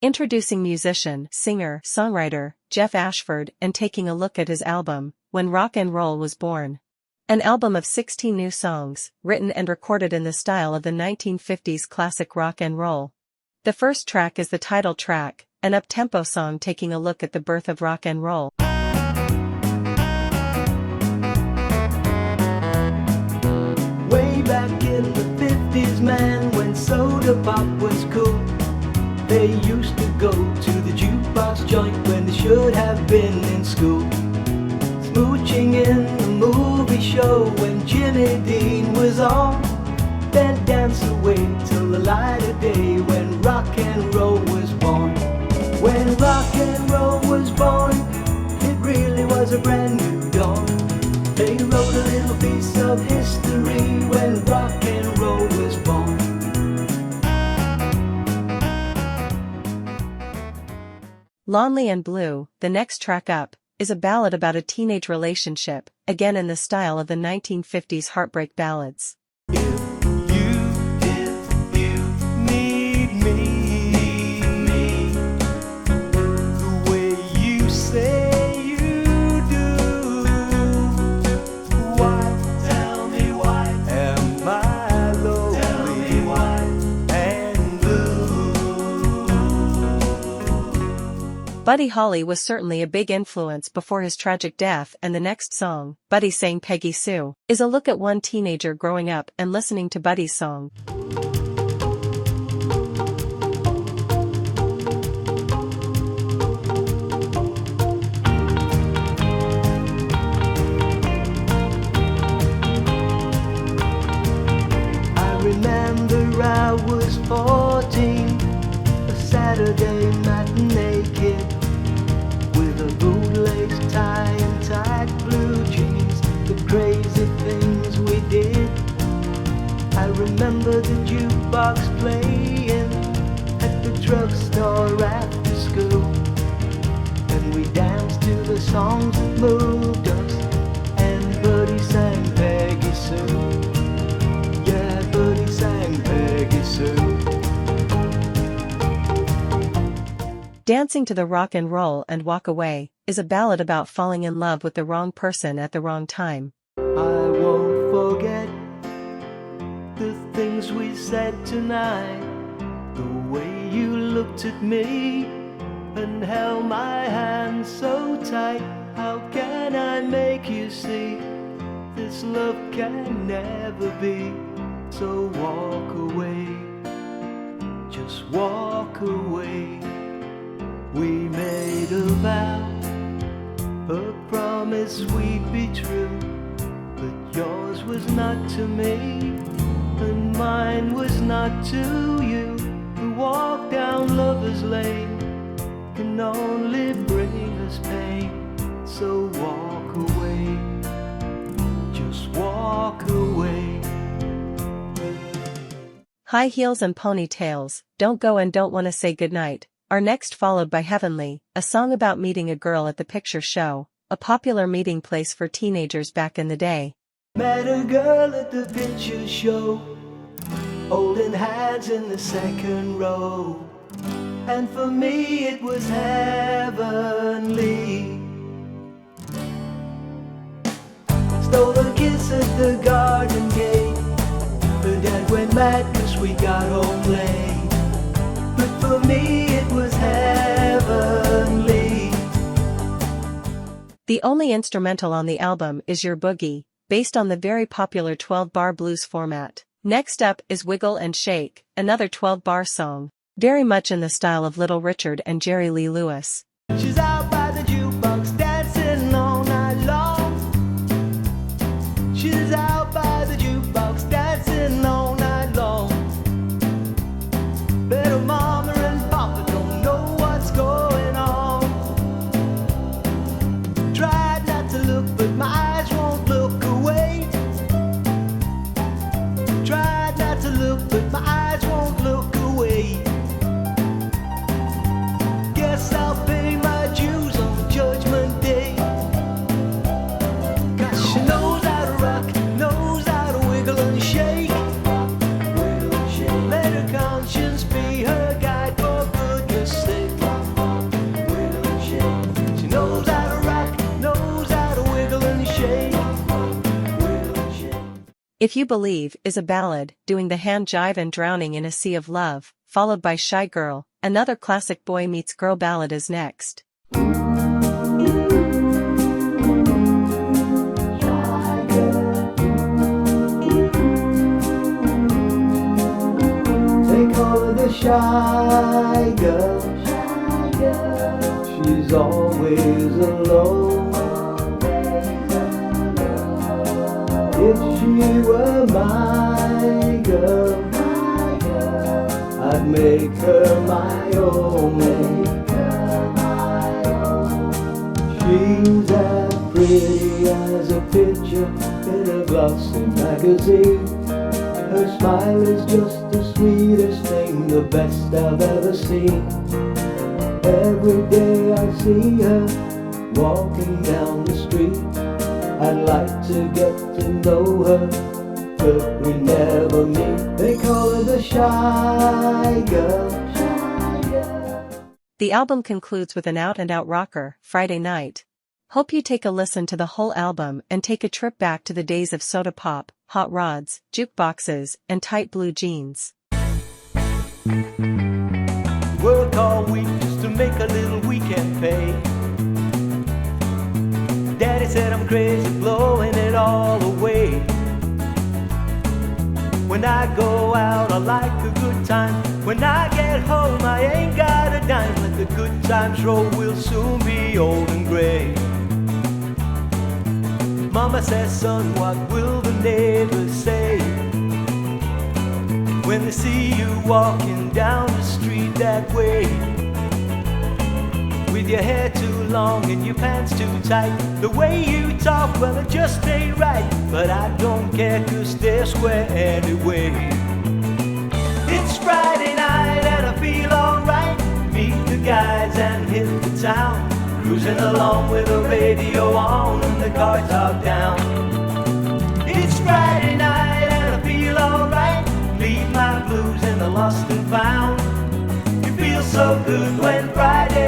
Introducing musician, singer, songwriter, Geoff Ashford, and taking a look at his album, When Rock and Roll Was Born. An album of 16 new songs, written and recorded in the style of the 1950s classic rock and roll. The first track is the title track, an up-tempo song taking a look at the birth of rock and roll. Way back in the 50s, man, when soda pop was cool, they used to go to the jukebox joint when they should have been in school. Smooching in the movie show when Jimmy Dean was on, then dance away till the light of day when rock and roll was born. When rock and roll was born, it really was a brand new dawn. They wrote a little piece of history when rock and roll was born. Lonely and Blue, the next track up, is a ballad about a teenage relationship, again in the style of the 1950s heartbreak ballads. Buddy Holly was certainly a big influence before his tragic death, and the next song, Buddy Sang Peggy Sue, is a look at one teenager growing up and listening to Buddy's song. I remember I was 14, a Saturday matinee kid, with a bootlace tie and tight blue jeans, the crazy things we did. I remember the jukebox playing at the drugstore after school, and we danced to the songs that moved us, and Buddy sang Peggy Sue. Yeah, Buddy sang Peggy Sue. Dancing to the Rock and Roll and Walk Away is a ballad about falling in love with the wrong person at the wrong time. I won't forget the things we said tonight, the way you looked at me and held my hand so tight. How can I make you see this love can never be? So walk away, just walk away. We made a vow, a promise we'd be true, but yours was not to me, and mine was not to you. We walk down lover's lane can only bring us pain, so walk away, just walk away. High Heels and Ponytails, Don't Go and Don't Wanna Say Goodnight, are next followed by Heavenly, a song about meeting a girl at the picture show, a popular meeting place for teenagers back in the day. Met a girl at the picture show, holding hands in the second row, and for me it was heavenly. Stole a kiss at the garden gate, her dad went mad 'cause we got home late, but for me it was heavenly. The only instrumental on the album is Your Boogie, based on the very popular 12-bar blues format. Next up is Wiggle and Shake, another 12-bar song, very much in the style of Little Richard and Jerry Lee Lewis. She's out by the jukebox dancing all night long. She's out by the jukebox dancing all night long. But her mama and papa don't know what's going on. Tried not to look, but my eyes won't look away. Tried not to look, but my eyes won't look away. Guess I'll pay my dues on Judgment Day. 'Cause she knows how to rock, If You Believe is a ballad, doing the hand jive and drowning in a sea of love, followed by Shy Girl, another classic boy meets girl ballad is next. Shy girl, she's always alone. If she were my girl, I'd make her my own. She's as pretty as a picture in a glossy magazine. Her smile is just the sweetest thing, the best I've ever seen. Every day I see her walking down the street. I'd like to get to know her, but we never meet. They call her the Shy Girl. The album concludes with an out-and-out rocker, Friday Night. Hope you take a listen to the whole album and take a trip back to the days of soda pop, hot rods, jukeboxes, and tight blue jeans. Work all week just to make a little weekend pay. Daddy said I'm crazy, blowing it all away. When I go out I like a good time. When I get home I ain't got a dime. Let the good times roll, we'll soon be old and gray. Mama says, son, what will the neighbors say when they see you walking down the street that way? With your hair too long and your pants too tight. The way you talk, well, it just ain't right. But I don't care, 'cause they're square anyway. It's Friday night and I feel alright. Meet the guys and hit the town. Cruising along with the radio on and the car top down. It's Friday night and I feel alright. Leave my blues in the lost and found. You feel so good when Friday